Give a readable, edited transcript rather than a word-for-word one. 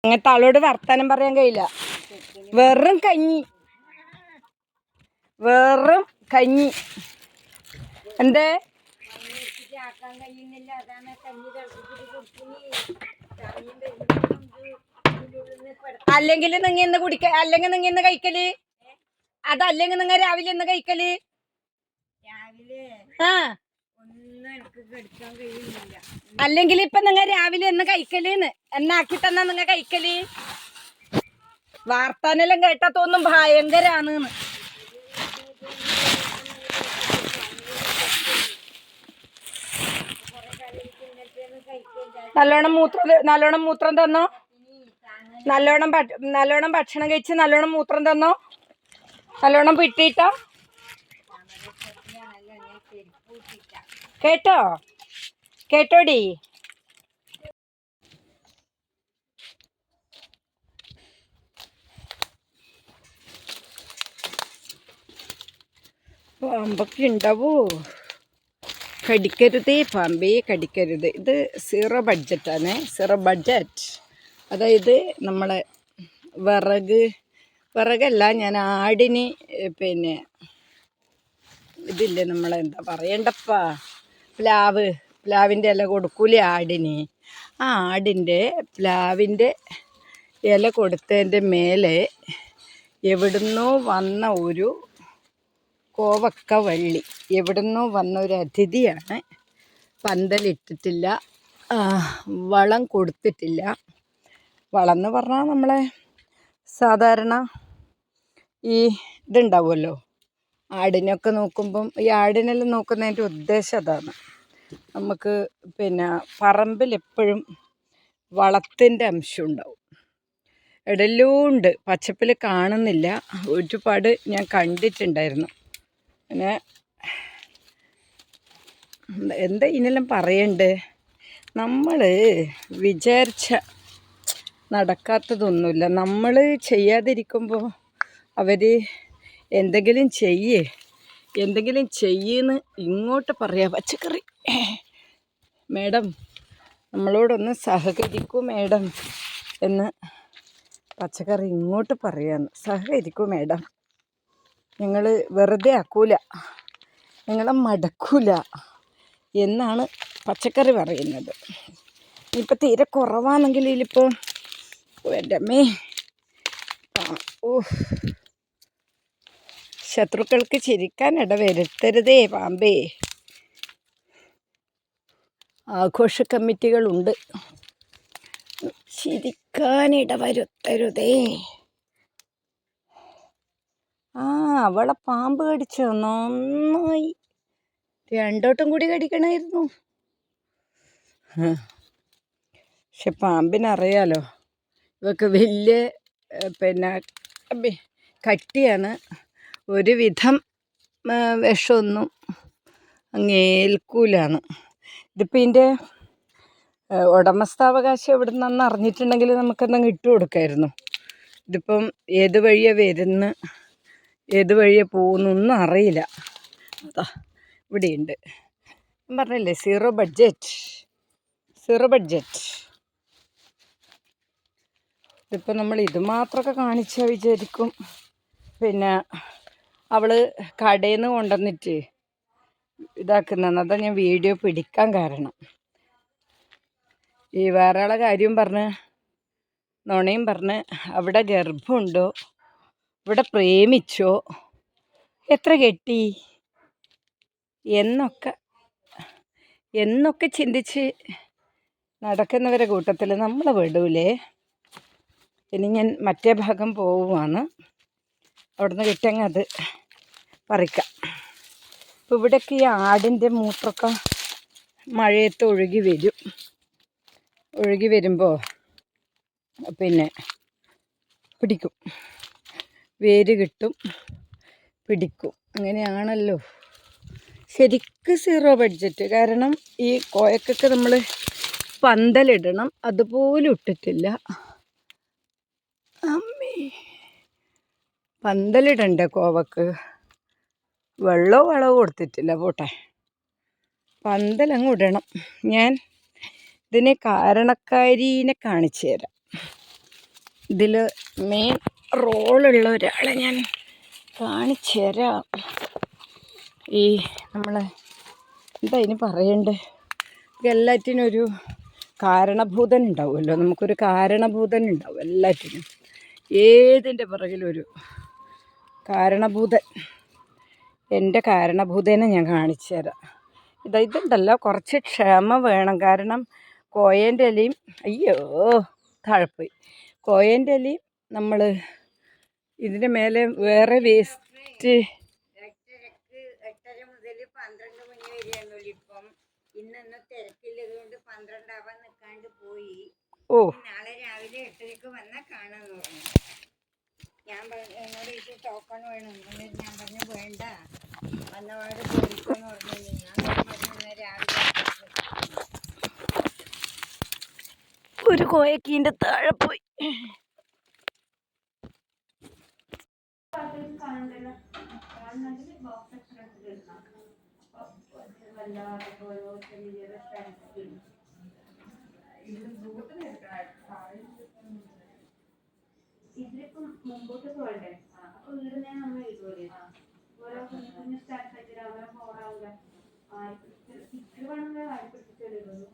അങ്ങനത്തെ ആളോട് വർത്താനം പറയാൻ കഴിയില്ല. വെറും കഞ്ഞി എന്തേ അല്ലെങ്കിൽ നിങ്ങ ഇന്ന് കുടിക്ക, അല്ലെങ്കിൽ നിങ്ങ ഇന്ന് കഴിക്കല്, അതല്ലെങ്കിൽ നിങ്ങ രാവിലെ ഇന്ന് കഴിക്കല്. ആ അല്ലെങ്കിൽ ഇപ്പൊ നിങ്ങ രാവിലെ എന്ന് കഴിക്കല് എന്നാക്കി തന്നാ നിങ്ങ കഴിക്കല്. വാർത്താനെല്ലാം കേട്ടാ തോന്നും ഭയങ്കരാണ്. നല്ലോണം മൂത്രം തന്നോ, നല്ലോണം ഭക്ഷണം കഴിച്ച് നല്ലോണം മൂത്രം തന്നോ, നല്ലോണം പിട്ടിട്ടോ കേട്ടോടി. പാമ്പൊക്കെ ഉണ്ടാവോ? കടിക്കരുതേ പാമ്പേ, കടിക്കരുത്. ഇത് സീറോ ബഡ്ജറ്റാണ്, സീറോ ബഡ്ജറ്റ്. അതായത് നമ്മളെ വിറകല്ല, ഞാൻ ആടിന് പിന്നെ ഇതില്ലേ നമ്മളെന്താ പറയണ്ടപ്പാ, പ്ലാവിൻ്റെ ഇല കൊടുക്കൂലേ ആടിന്. ആ ആടിൻ്റെ പ്ലാവിൻ്റെ ഇല കൊടുത്തതിൻ്റെ മേലെ എവിടുന്നോ വന്ന ഒരു കോവക്ക വള്ളി, എവിടുന്നോ വന്ന ഒരു അതിഥിയാണ്. പന്തലിട്ടിട്ടില്ല, വളം കൊടുത്തിട്ടില്ല. വളം എന്ന് പറഞ്ഞാൽ നമ്മളെ സാധാരണ ഈ ഇതുണ്ടാവുമല്ലോ, ആടിനൊക്കെ നോക്കുമ്പം, ഈ ആടിനെല്ലാം നോക്കുന്നതിൻ്റെ ഉദ്ദേശം അതാണ്. നമുക്ക് പിന്നെ പറമ്പിൽ എപ്പോഴും വളത്തിൻ്റെ അംശം ഉണ്ടാവും. എടെല്ലാം ഉണ്ട്, പച്ചപ്പിൽ കാണുന്നില്ല. ഒരുപാട് ഞാൻ കണ്ടിട്ടുണ്ടായിരുന്നു. പിന്നെ എന്താ ഇതിനെല്ലാം പറയണ്ടേ, നമ്മൾ വിചാരിച്ച നടക്കാത്തതൊന്നുമില്ല. നമ്മൾ ചെയ്യാതിരിക്കുമ്പോൾ അവർ എന്തെങ്കിലും ചെയ്യുമെന്ന് ഇങ്ങോട്ട് പറയാം. പച്ചക്കറി മേഡം നമ്മളോടൊന്ന് സഹകരിക്കൂ മേഡം എന്ന് പച്ചക്കറി ഇങ്ങോട്ട് പറയാന്ന്. സഹകരിക്കൂ മേഡം, ഞങ്ങൾ വെറുതെ ആക്കൂല, ഞങ്ങളെ മടക്കൂല എന്നാണ് പച്ചക്കറി പറയുന്നത്. ഇപ്പം തീരെ കുറവാണെങ്കിൽ ഇതിലിപ്പോൾ എൻ്റെ അമ്മേ, ശത്രുക്കൾക്ക് ചിരിക്കാൻ ഇടവരുത്തരുതേ പാമ്പേ. ആഘോഷ കമ്മിറ്റികളുണ്ട്, ചിരിക്കാൻ ഇടവരുത്തരുതേ. അവളെ പാമ്പ് കടിച്ചോ? നന്നായി, രണ്ടോട്ടം കൂടി കടിക്കണമായിരുന്നു. പക്ഷെ പാമ്പിനറിയാലോ ഇവക്ക് വലിയ പിന്നെ കട്ടിയാണ്, ഒരുവിധം വിഷമൊന്നും അങ്ങേൽക്കൂലാണ്. ഇതിപ്പോൾ ഇതിൻ്റെ ഉടമസ്ഥാവകാശം എവിടെ നിന്നാന്ന് അറിഞ്ഞിട്ടുണ്ടെങ്കിൽ നമുക്കെന്തെങ്കിലും ഇട്ട് കൊടുക്കായിരുന്നു. ഇതിപ്പം ഏത് വഴിയാണ് വരുന്നത്, ഏത് വഴിയാണ് പോകുന്നൊന്നും അറിയില്ല. അതാ ഇവിടെയുണ്ട്, ഞാൻ പറഞ്ഞില്ലേ സീറോ ബഡ്ജറ്റ്. ഇതിപ്പോൾ നമ്മൾ ഇത് മാത്രമൊക്കെ കാണിച്ചാൽ വിചാരിക്കും പിന്നെ അവൾ കടയിൽ നിന്ന് കൊണ്ടുവന്നിട്ട് ഇതാക്കുന്നതെന്ന്. അതാ ഞാൻ വീഡിയോ പിടിക്കാൻ കാരണം. ഈ വേറെ ആളെ കാര്യം പറഞ്ഞ് നുണയും പറഞ്ഞ് അവിടെ ഗർഭമുണ്ടോ, ഇവിടെ പ്രേമിച്ചോ, എത്ര കെട്ടി എന്നൊക്കെ ചിന്തിച്ച് നടക്കുന്നവരെ കൂട്ടത്തിൽ നമ്മൾ വിടൂലേ. ഇനി ഞാൻ മറ്റേ ഭാഗം പോവുകയാണ്, അവിടുന്ന് കിട്ടിയെങ്കിൽ അത് പറിക്കാം. ഇപ്പോൾ ഇവിടെയൊക്കെ ഈ ആടിൻ്റെ മൂത്രമൊക്കെ മഴയത്ത് ഒഴുകി വരുമ്പോൾ പിന്നെ പിടിക്കും, വേര് കിട്ടും, പിടിക്കും. അങ്ങനെയാണല്ലോ ശരിക്ക് സീറോ ബഡ്ജറ്റ്. കാരണം ഈ കോയക്കൊക്കെ നമ്മൾ പന്തലിടണം, അതുപോലും ഇട്ടിട്ടില്ല. അമ്മേ, പന്തലിടണ്ടേ കോവക്ക്, വളവും കൊടുത്തിട്ടില്ല. പോട്ടെ, പന്തലങ്ങ് ഇടണം. ഞാൻ ഇതിന് കാരണക്കാരീനെ കാണിച്ചു തരാം. ഇതിൽ മെയിൻ റോളുള്ള ഒരാളെ ഞാൻ കാണിച്ചു തരാം. ഈ നമ്മളെ എന്താ ഇനി പറയണ്ടേ, എല്ലാറ്റിനും ഒരു കാരണഭൂതൻ ഉണ്ടാവുമല്ലോ. നമുക്കൊരു കാരണഭൂതൻ ഉണ്ടാവും എല്ലാറ്റിനും. ഏതിൻ്റെ പിറകിലൊരു കാരണഭൂതൻ. എൻ്റെ കാരണഭൂതനെ ഞാൻ കാണിച്ചു തരാം. ഇതുണ്ടല്ലോ, കുറച്ച് ക്ഷമ വേണം. കാരണം കോയേൻ്റെ ഇലയും, അയ്യോ താഴെപ്പോയി, കോയേൻ്റെ ഇലയും നമ്മൾ ഇതിൻ്റെ മേലെ വേറെ വേസ്റ്റ് 8:30 മുതൽ 12 മണി വരെയാണല്ലോ ഇപ്പം. ഇന്നൊന്നും തിരക്കില്ലതുകൊണ്ട് 12 ആവാൻ നിൽക്കാണ്ട് പോയി. ഓ, നാളെ രാവിലെ 8:30 വന്നാൽ കാണാന്ന് പറഞ്ഞു. ഞാൻ എന്നോട് ഇത് ടോക്കൺ വേണം. ഞാൻ പറഞ്ഞു വേണ്ട, വന്നപാട് പോയിക്കോന്ന് പറഞ്ഞു. ഞാൻ പറഞ്ഞു രാവിലെ ഒരു കോയക്കീൻ്റെ താഴെ പോയി. ഇതിലിപ്പം മുമ്പോട്ട് പോകണ്ടേ? അപ്പൊ വീടിനെ നമ്മൾ എഴുതുമല്ലേ, ഓരോ കുഞ്ഞു സ്റ്റാർട്ട് അവരെ പോറാവില്ല. ആര് വേണമെങ്കിൽ ആര് പിടിച്ചിട്ട് എഴുതുള്ളൂ.